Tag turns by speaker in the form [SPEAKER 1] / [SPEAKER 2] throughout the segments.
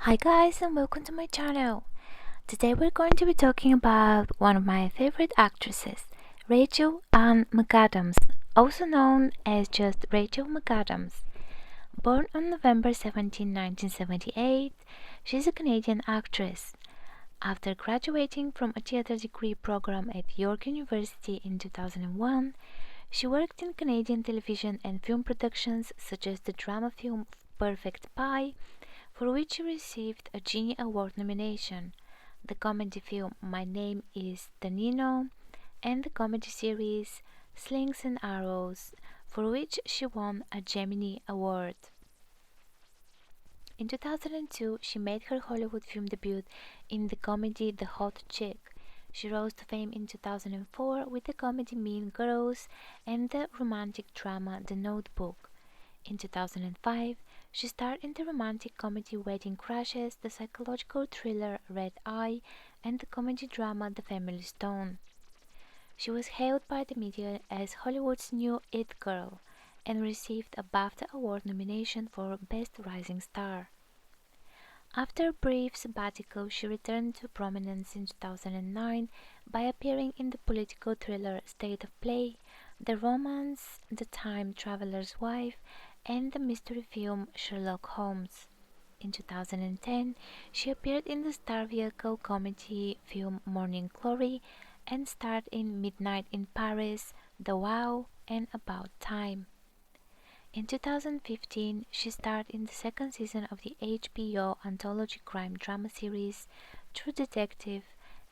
[SPEAKER 1] Hi guys and welcome to my channel. Today we're going to be talking about one of my favorite actresses, Rachel Ann McAdams, also known as just Rachel McAdams. Born on November 17, 1978, she's a Canadian actress. After graduating from a theatre degree program at York University in 2001, she worked in Canadian television and film productions such as the drama film Perfect Pie, for which she received a Genie Award nomination, the comedy film My Name is Danino, and the comedy series Slings and Arrows, for which she won a Gemini Award. In 2002, she made her Hollywood film debut in the comedy The Hot Chick. She rose to fame in 2004 with the comedy Mean Girls and the romantic drama The Notebook. In 2005, she starred in the romantic comedy Wedding Crashes, the psychological thriller Red Eye, and the comedy drama The Family Stone. She was hailed by the media as Hollywood's new It Girl and received a BAFTA Award nomination for Best Rising Star. After a brief sabbatical, she returned to prominence in 2009 by appearing in the political thriller State of Play, the romance The Time Traveler's Wife, and the mystery film Sherlock Holmes. In 2010, she appeared in the star vehicle comedy film Morning Glory and starred in Midnight in Paris, The Wow, and About Time. In 2015, she starred in the second season of the HBO anthology crime drama series True Detective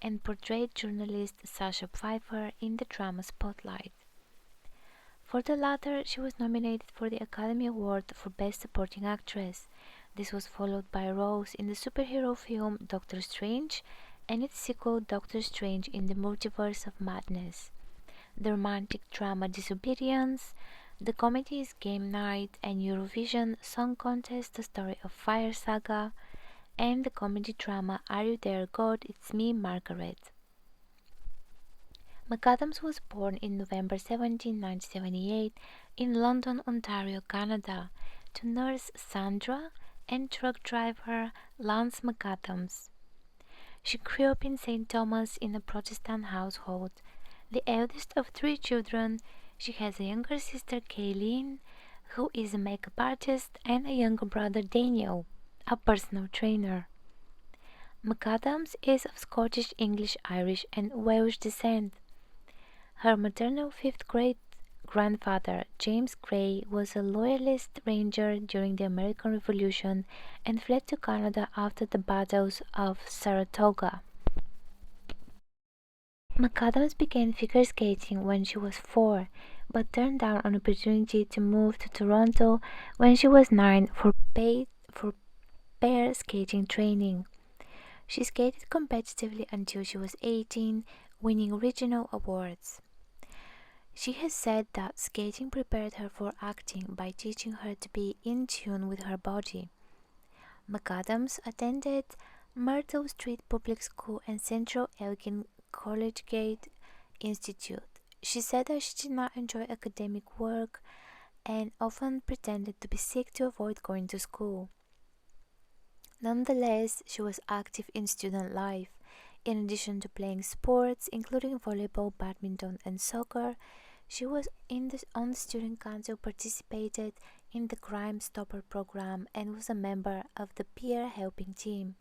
[SPEAKER 1] and portrayed journalist Sasha Pfeiffer in the drama Spotlight. For the latter, she was nominated for the Academy Award for Best Supporting Actress. This was followed by roles in the superhero film Doctor Strange and its sequel Doctor Strange in the Multiverse of Madness, the romantic drama Disobedience, the comedies Game Night and Eurovision Song Contest The Story of Fire Saga, and the comedy drama Are You There God? It's Me, Margaret. McAdams was born in November 17, 1978 in London, Ontario, Canada, to nurse Sandra and truck driver Lance McAdams. She grew up in St. Thomas in a Protestant household. The eldest of three children, she has a younger sister Kayleen, who is a makeup artist, and a younger brother Daniel, a personal trainer. McAdams is of Scottish, English, Irish, and Welsh descent. Her maternal fifth great-grandfather, James Gray, was a Loyalist Ranger during the American Revolution and fled to Canada after the battles of Saratoga. McAdams began figure skating when she was 4, but turned down an opportunity to move to Toronto when she was 9 for pair skating training. She skated competitively until she was 18, winning regional awards. She has said that skating prepared her for acting by teaching her to be in tune with her body. McAdams attended Myrtle Street Public School and Central Elgin Collegiate Institute. She said that she did not enjoy academic work and often pretended to be sick to avoid going to school. Nonetheless, she was active in student life. In addition to playing sports, including volleyball, badminton, and soccer, she was on the student council, participated in the Crime Stopper program, and was a member of the peer helping team.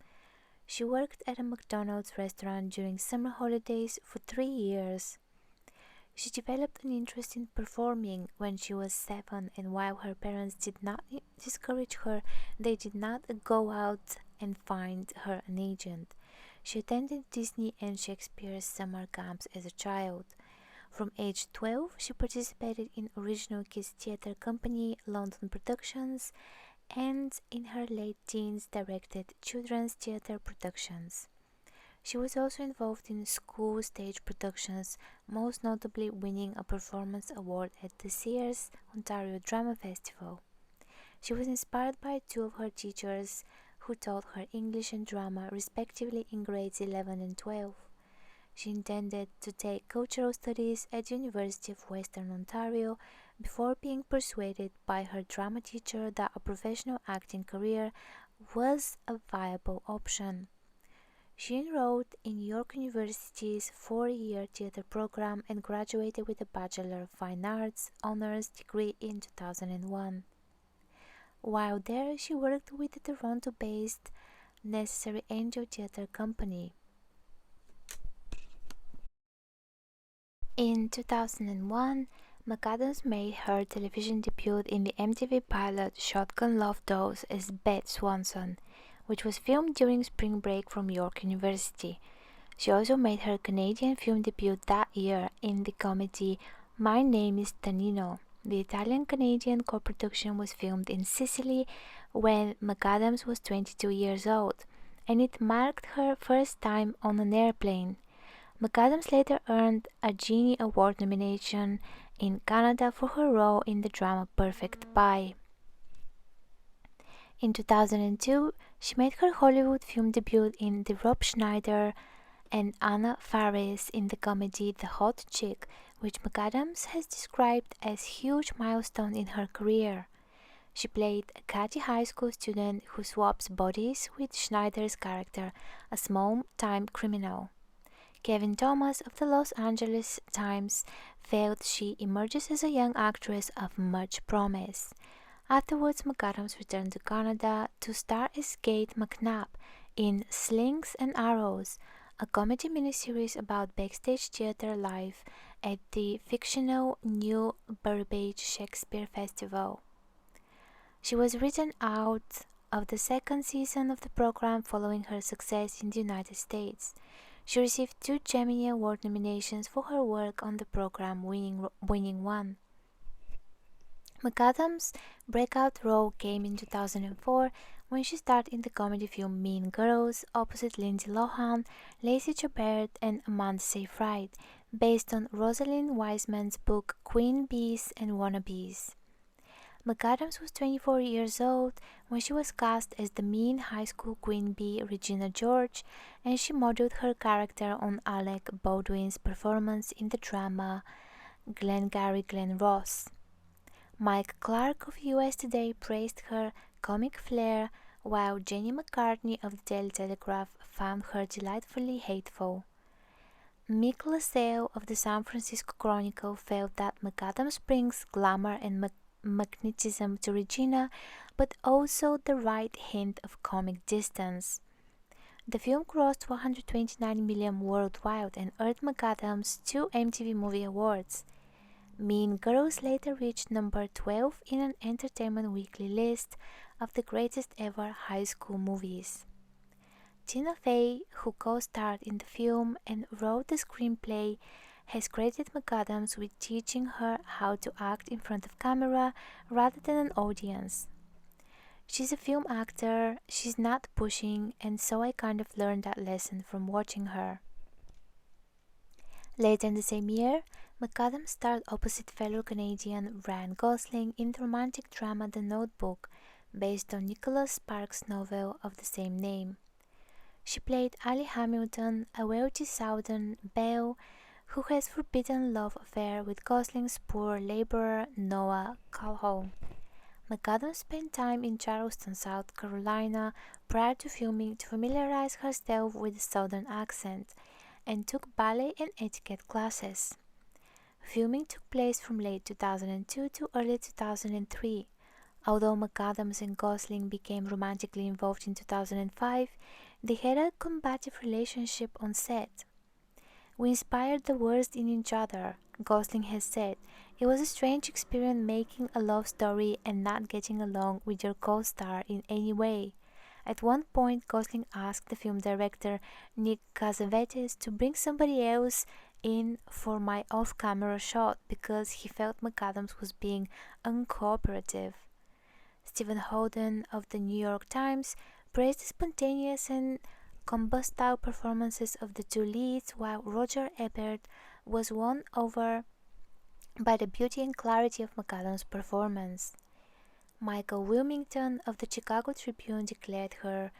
[SPEAKER 1] She worked at a McDonald's restaurant during summer holidays for 3 years. She developed an interest in performing when she was 7, and while her parents did not discourage her, they did not go out and find her an agent. She attended Disney and Shakespeare's summer camps as a child. From age 12, she participated in Original Kids Theatre Company London Productions, and in her late teens directed children's theatre productions. She was also involved in school stage productions, most notably winning a performance award at this year's Ontario Drama Festival. She was inspired by two of her teachers who taught her English and drama respectively in grades 11 and 12. She intended to take cultural studies at the University of Western Ontario before being persuaded by her drama teacher that a professional acting career was a viable option. She enrolled in York University's four-year theatre program and graduated with a Bachelor of Fine Arts honors degree in 2001. While there, she worked with the Toronto-based Necessary Angel Theatre Company. In 2001, McAdams made her television debut in the MTV pilot Shotgun Love Dolls as Beth Swanson, which was filmed during spring break from York University. She also made her Canadian film debut that year in the comedy My Name is Tanino. The Italian-Canadian co-production was filmed in Sicily when McAdams was 22 years old, and it marked her first time on an airplane. McAdams later earned a Genie Award nomination in Canada for her role in the drama Perfect Pie. In 2002, she made her Hollywood film debut in the Rob Schneider and Anna Faris in the comedy The Hot Chick, which McAdams has described as a huge milestone in her career. She played a catty high school student who swaps bodies with Schneider's character, a small-time criminal. Kevin Thomas of the Los Angeles Times felt she emerges as a young actress of much promise. Afterwards, McAdams returned to Canada to star as Kate McNabb in Slings and Arrows, a comedy miniseries about backstage theatre life at the fictional New Burbage Shakespeare Festival. She was written out of the second season of the program following her success in the United States. She received 2 Gemini Award nominations for her work on the program, winning one. McAdams' breakout role came in 2004 when she starred in the comedy film Mean Girls opposite Lindsay Lohan, Lacey Chabert, and Amanda Seyfried, based on Rosalind Wiseman's book Queen Bees and Wannabes. McAdams was 24 years old when she was cast as the mean high school queen bee Regina George, and she modeled her character on Alec Baldwin's performance in the drama Glengarry Glen Ross. Mike Clark of US Today praised her comic flair, while Jenny McCartney of the Daily Telegraph found her delightfully hateful. Mick LaSalle of the San Francisco Chronicle felt that McAdams brings glamour and magnetism to Regina, but also the right hint of comic distance. The film grossed $129 million worldwide and earned McAdams 2 MTV Movie Awards. Mean Girls later reached number 12 in an Entertainment Weekly list of the greatest ever high school movies. Tina Fey, who co-starred in the film and wrote the screenplay, has credited McAdams with teaching her how to act in front of camera rather than an audience. She's a film actor, she's not pushing, and so I kind of learned that lesson from watching her. Later in the same year, McAdams starred opposite fellow Canadian Ryan Gosling in the romantic drama The Notebook, based on Nicholas Sparks' novel of the same name. She played Allie Hamilton, a wealthy Southern belle who has forbidden love affair with Gosling's poor laborer Noah Calhoun. McAdams spent time in Charleston, South Carolina prior to filming to familiarize herself with the Southern accent, and took ballet and etiquette classes. Filming took place from late 2002 to early 2003. Although McAdams and Gosling became romantically involved in 2005, they had a combative relationship on set. "We inspired the worst in each other," Gosling has said. "It was a strange experience making a love story and not getting along with your co-star in any way." At one point, Gosling asked the film director Nick Cassavetes to bring somebody else in for my off-camera shot because he felt McAdams was being uncooperative. Stephen Holden of the New York Times praised the spontaneous and combustible performances of the 2 leads, while Roger Ebert was won over by the beauty and clarity of McAdams' performance. Michael Wilmington of the Chicago Tribune declared her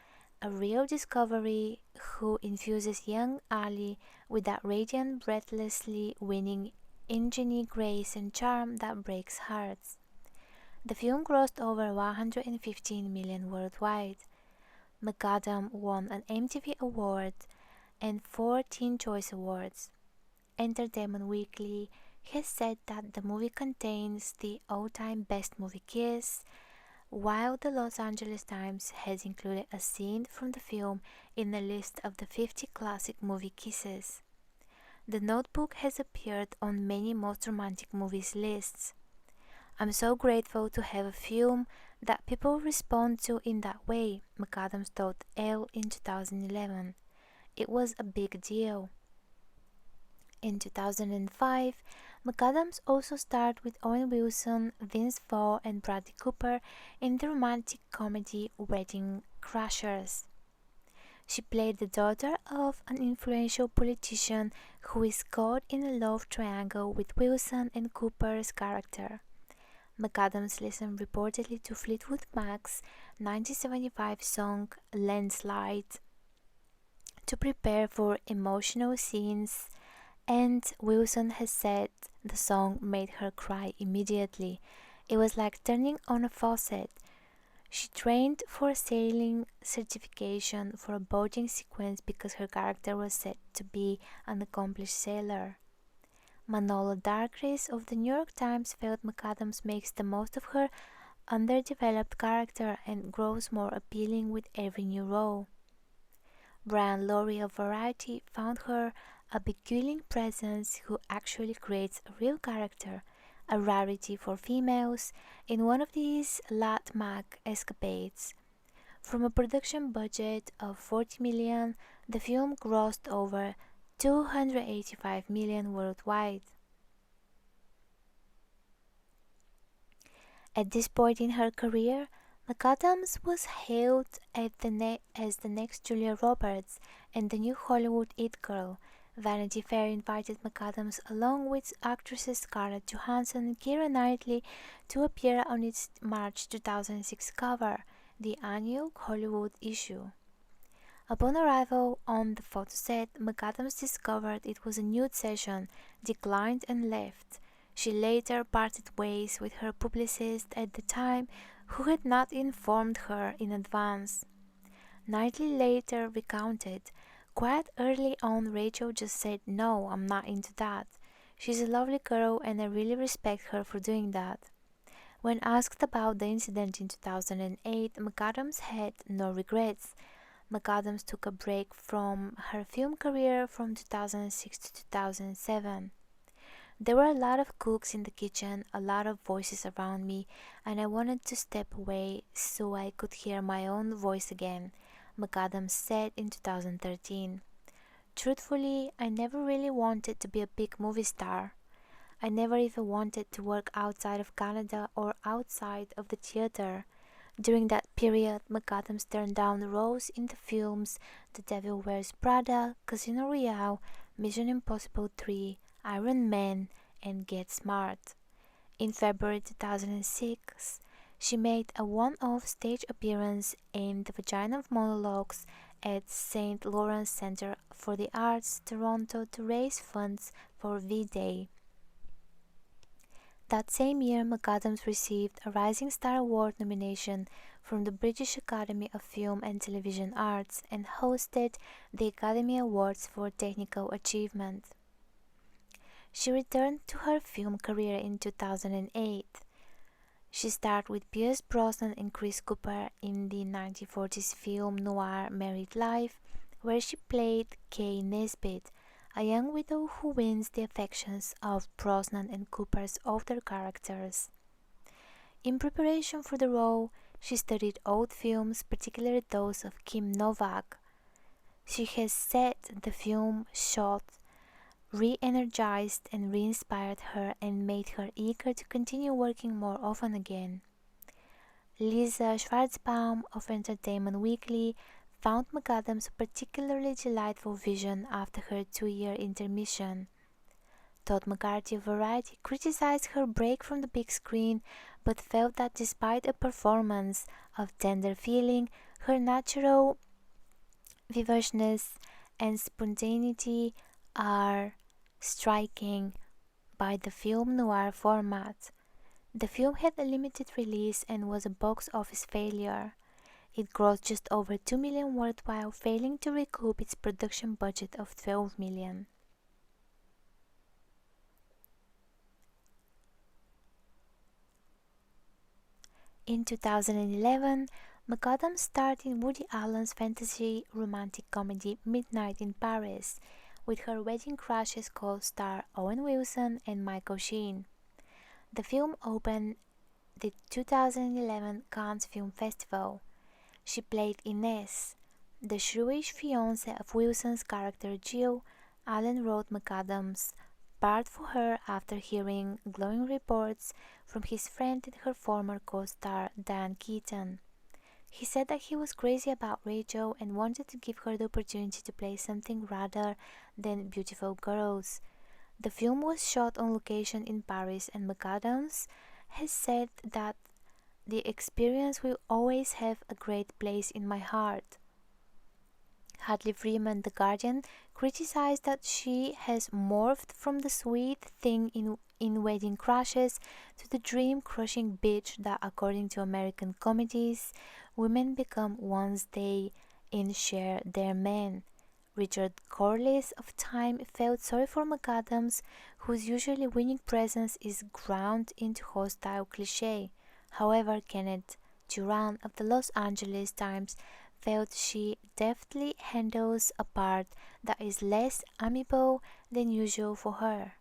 [SPEAKER 1] a real discovery who infuses young Allie with that radiant, breathlessly winning ingenuity, grace, and charm that breaks hearts. The film grossed over $115 million worldwide. McAdams won an MTV Award and 4 Teen Choice Awards. Entertainment Weekly has said that the movie contains the all-time best movie kiss, while the Los Angeles Times has included a scene from the film in a list of the 50 classic movie kisses. The Notebook has appeared on many most romantic movies lists. I'm so grateful to have a film that people respond to in that way, McAdams told Elle in 2011. It was a big deal. In 2005, McAdams also starred with Owen Wilson, Vince Vaughn, and Bradley Cooper in the romantic comedy Wedding Crashers. She played the daughter of an influential politician who is caught in a love triangle with Wilson and Cooper's character. McAdams listened reportedly to Fleetwood Mac's 1975 song Landslide to prepare for emotional scenes, and Wilson has said the song made her cry immediately. It was like turning on a faucet. She trained for a sailing certification for a boating sequence because her character was said to be an accomplished sailor. Manolo Darkris of the New York Times felt McAdams makes the most of her underdeveloped character and grows more appealing with every new role. Brian Lowry of Variety found her a beguiling presence who actually creates a real character, a rarity for females, in one of these Lat Mac escapades. From a production budget of $40 million, the film grossed over $285 million worldwide. At this point in her career, McAdams was hailed as the next Julia Roberts and the new Hollywood it girl. Vanity Fair invited McAdams along with actresses Scarlett Johansson and Keira Knightley to appear on its March 2006 cover, the annual Hollywood issue. Upon arrival on the photo set, McAdams discovered it was a nude session, declined and left. She later parted ways with her publicist at the time, who had not informed her in advance. Knightley later recounted, "Quite early on, Rachel just said, 'No, I'm not into that.' She's a lovely girl and I really respect her for doing that." When asked about the incident in 2008, McAdams had no regrets. McAdams took a break from her film career from 2006 to 2007. "There were a lot of cooks in the kitchen, a lot of voices around me, and I wanted to step away so I could hear my own voice again," McAdams said in 2013. "Truthfully, I never really wanted to be a big movie star. I never even wanted to work outside of Canada or outside of the theater. During that period, McAdams turned down roles in the films The Devil Wears Prada, Casino Royale, Mission Impossible 3, Iron Man, and Get Smart. In February 2006, she made a one-off stage appearance in The Vagina of Monologues at St. Lawrence Centre for the Arts, Toronto, to raise funds for V-Day. That same year, McAdams received a Rising Star Award nomination from the British Academy of Film and Television Arts and hosted the Academy Awards for Technical Achievement. She returned to her film career in 2008. She starred with Pierce Brosnan and Chris Cooper in the 1940s film noir Married Life, where she played Kay Nesbitt, a young widow who wins the affections of Brosnan and Cooper's older characters. In preparation for the role, she studied old films, particularly those of Kim Novak. She has said the film shot re-energized and re-inspired her and made her eager to continue working more often again. Lisa Schwarzbaum of Entertainment Weekly found McAdams a particularly delightful vision after her 2-year intermission. Todd McCarthy of Variety criticized her break from the big screen, but felt that despite a performance of tender feeling, her natural vivacious and spontaneity are striking by the film noir format. The film had a limited release and was a box office failure. It grossed just over 2 million worldwide, failing to recoup its production budget of 12 million. In 2011, McAdams starred in Woody Allen's fantasy romantic comedy Midnight in Paris with her Wedding Crashers co-star Owen Wilson and Michael Sheen. The film opened the 2011 Cannes Film Festival. She played Inez, the shrewish fiancée of Wilson's character Jill. Allen wrote McAdams' part for her after hearing glowing reports from his friend and her former co-star Diane Keaton. He said that he was crazy about Rachel and wanted to give her the opportunity to play something rather than beautiful girls. The film was shot on location in Paris, and McAdams has said that the experience will always have a great place in my heart. Hadley Freeman, The Guardian, criticized that she has morphed from the sweet thing in Wedding Crashes to the dream-crushing bitch that, according to American comedies, women become once they share their men. Richard Corliss of Time felt sorry for McAdams, whose usually winning presence is ground into hostile cliché. However, Kenneth Turan of the Los Angeles Times felt she deftly handles a part that is less amiable than usual for her.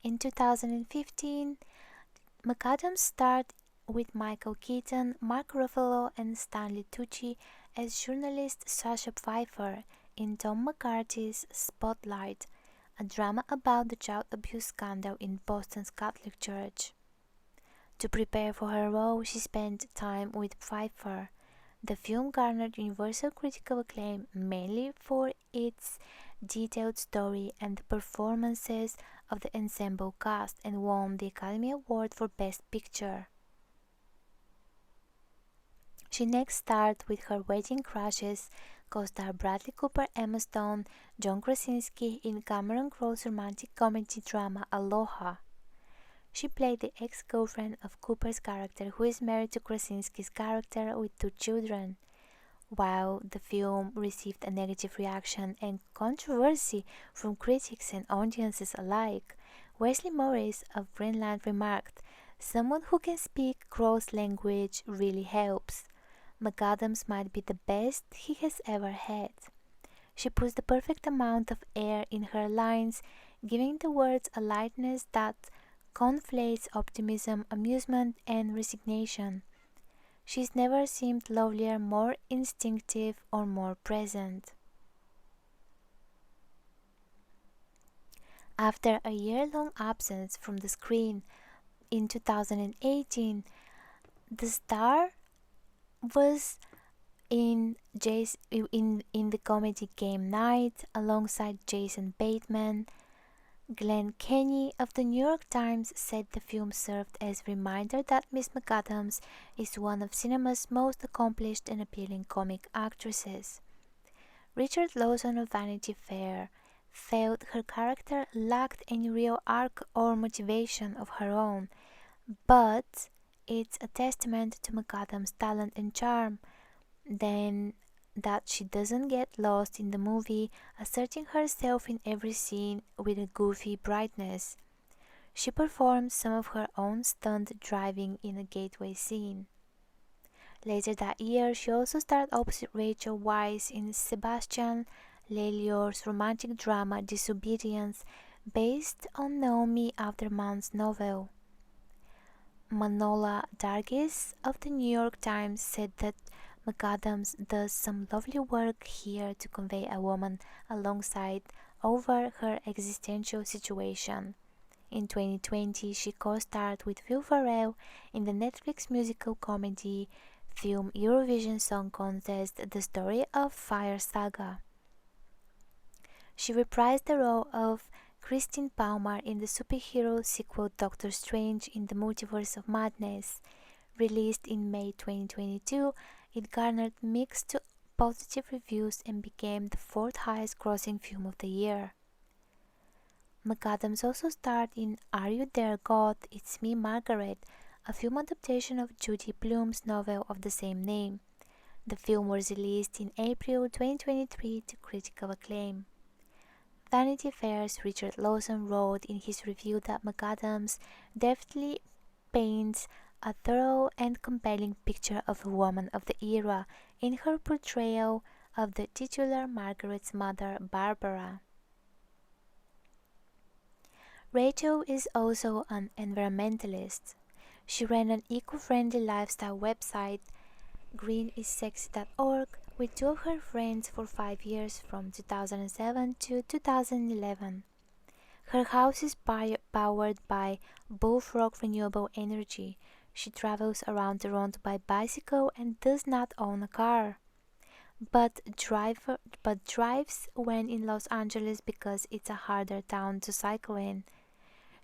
[SPEAKER 1] In 2015, McAdams starred with Michael Keaton, Mark Ruffalo, and Stanley Tucci as journalist Sasha Pfeiffer in Tom McCarthy's Spotlight, a drama about the child abuse scandal in Boston's Catholic Church. To prepare for her role, she spent time with Pfeiffer. The film garnered universal critical acclaim mainly for its detailed story and the performances of the ensemble cast, and won the Academy Award for Best Picture. She next starred with her Wedding Crashes co-star Bradley Cooper, Emma Stone, John Krasinski in Cameron Crowe's romantic comedy drama Aloha. She played the ex-girlfriend of Cooper's character, who is married to Krasinski's character with 2 children. While the film received a negative reaction and controversy from critics and audiences alike, Wesley Morris of Greenland remarked, "Someone who can speak Crowe's language really helps. McAdams might be the best he has ever had. She puts the perfect amount of air in her lines, giving the words a lightness that conflates optimism, amusement, and resignation. She's never seemed lovelier, more instinctive, or more present." After a year-long absence from the screen in 2018, the star was in the comedy Game Night alongside Jason Bateman. Glenn Kenny of the New York Times said the film served as a reminder that Miss McAdams is one of cinema's most accomplished and appealing comic actresses. Richard Lawson of Vanity Fair felt her character lacked any real arc or motivation of her own, but it's a testament to McAdams' talent and charm then that she doesn't get lost in the movie, asserting herself in every scene with a goofy brightness. She performed some of her own stunt driving in a gateway scene. Later that year, she also starred opposite Rachel Weisz in Sebastian Leliore's romantic drama Disobedience, based on Naomi Afderman's novel. Manola Dargis of the New York Times said that McAdams does some lovely work here to convey a woman alongside over her existential situation. In 2020, she co-starred with Will Ferrell in the Netflix musical comedy film Eurovision Song Contest The Story of Fire Saga. She reprised the role of Christine Palmer in the superhero sequel Doctor Strange in the Multiverse of Madness. Released in May 2022, it garnered mixed to positive reviews and became the 4th highest grossing film of the year. McAdams also starred in Are You There, God? It's Me, Margaret, a film adaptation of Judy Blume's novel of the same name. The film was released in April 2023 to critical acclaim. Vanity Fair's Richard Lawson wrote in his review that McAdams deftly paints a thorough and compelling picture of a woman of the era in her portrayal of the titular Margaret's mother, Barbara. Rachel is also an environmentalist. She ran an eco-friendly lifestyle website, greenissexy.org, with two of her friends for 5 years from 2007 to 2011. Her house is powered by Bullfrog Renewable Energy. She travels around Toronto by bicycle and does not own a car, but drives when in Los Angeles because it's a harder town to cycle in.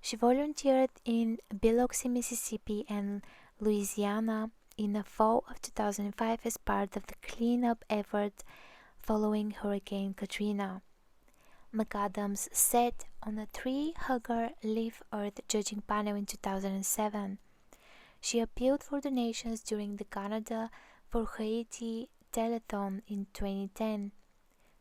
[SPEAKER 1] She volunteered in Biloxi, Mississippi and Louisiana in the fall of 2005 as part of the cleanup effort following Hurricane Katrina. McAdams sat on a tree-hugger Leave Earth judging panel in 2007. She appealed for donations during the Canada for Haiti telethon in 2010.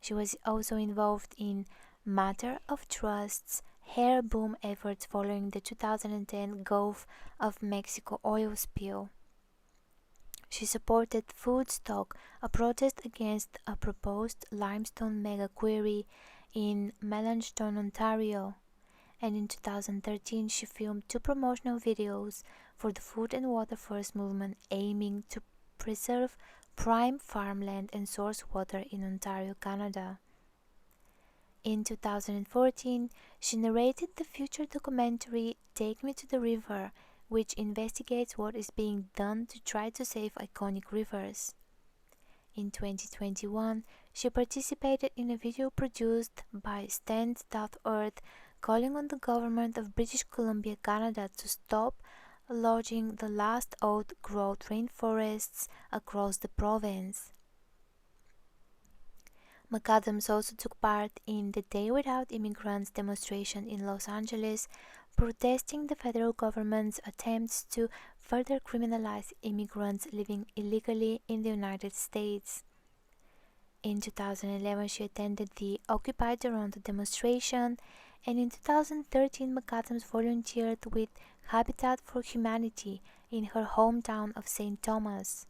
[SPEAKER 1] She was also involved in Matter of Trust's hair boom efforts following the 2010 Gulf of Mexico oil spill. She supported Foodstock, a protest against a proposed limestone mega quarry in Melanchthon, Ontario, and in 2013 she filmed 2 promotional videos for the Food and Water First movement aiming to preserve prime farmland and source water in Ontario, Canada. In 2014, she narrated the feature documentary Take Me to the River, which investigates what is being done to try to save iconic rivers. In 2021, she participated in a video produced by Stand.Earth calling on the government of British Columbia, Canada to stop logging the last old-growth rainforests across the province. McAdams also took part in the Day Without Immigrants demonstration in Los Angeles, protesting the federal government's attempts to further criminalize immigrants living illegally in the United States. In 2011, she attended the Occupy Toronto demonstration, and in 2013, McAdams volunteered with Habitat for Humanity in her hometown of St. Thomas.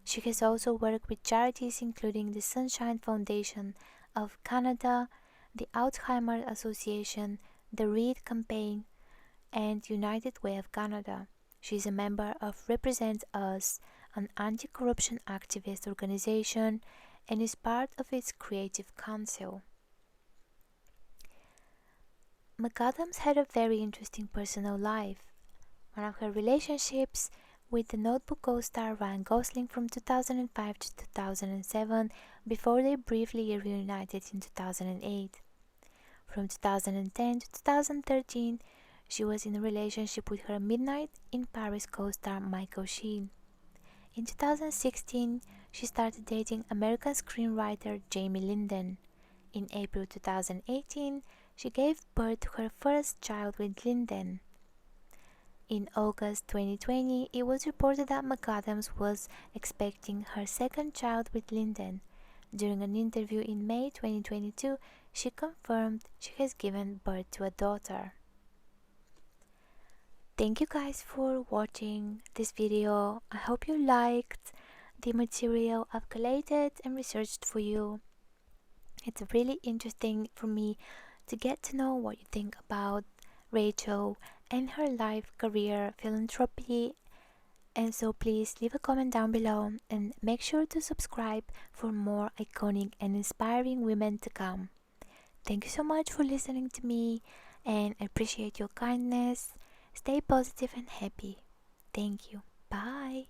[SPEAKER 1] She has also worked with charities including the Sunshine Foundation of Canada, the Alzheimer's Association, the READ Campaign, and United Way of Canada. She is a member of Represent Us, an anti-corruption activist organization, and is part of its creative council. McAdams had a very interesting personal life. One of her relationships with the Notebook co-star Ryan Gosling from 2005 to 2007 before they briefly reunited in 2008. From 2010 to 2013, she was in a relationship with her Midnight in Paris co-star Michael Sheen. In 2016, she started dating American screenwriter Jamie Linden. In April 2018, she gave birth to her first child with Linden. In August 2020, it was reported that McAdams was expecting her second child with Linden. During an interview in May 2022, she confirmed she has given birth to a daughter. Thank you guys for watching this video. I hope you liked the material I've collated and researched for you. It's really interesting for me to get to know what you think about Rachel and her life, career, philanthropy, and so please leave a comment down below and make sure to subscribe for more iconic and inspiring women to come. Thank you so much for listening to me, and I appreciate your kindness. Stay positive and happy. Thank you. Bye.